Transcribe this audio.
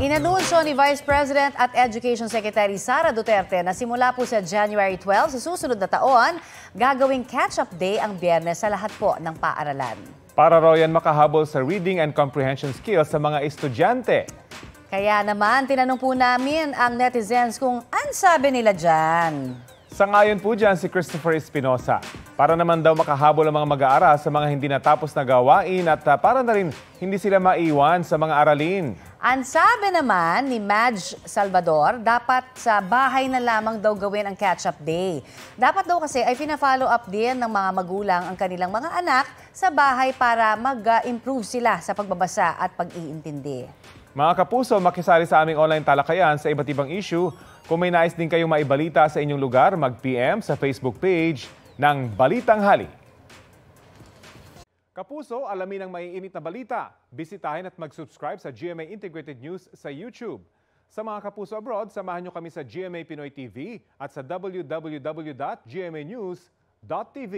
Inanunsyo ni Vice President at Education Secretary Sara Duterte na simula po sa January 12 sa susunod na taon, gagawing catch-up day ang Biyernes sa lahat po ng paaralan. Para raw yan makahabol sa reading and comprehension skills sa mga estudyante. Kaya naman, tinanong po namin ang netizens kung ano sabi nila dyan. Sangayon po dyan si Christopher Espinosa. Para naman daw makahabol ang mga mag-aaral sa mga hindi natapos na gawain at para na rin hindi sila maiwan sa mga aralin. Ang sabi naman ni Madge Salvador, dapat sa bahay na lamang daw gawin ang catch-up day. Dapat daw kasi ay pina-follow up din ng mga magulang ang kanilang mga anak sa bahay para mag-improve sila sa pagbabasa at pag-iintindi. Mga kapuso, makisali sa aming online talakayan sa iba't ibang issue. Kung may nais din kayong maibalita sa inyong lugar, mag-PM sa Facebook page ng Balitang Hali. Kapuso, alamin ang maiinit na balita. Bisitahin at mag-subscribe sa GMA Integrated News sa YouTube. Sa mga kapuso abroad, samahan nyo kami sa GMA Pinoy TV at sa www.gmanews.tv.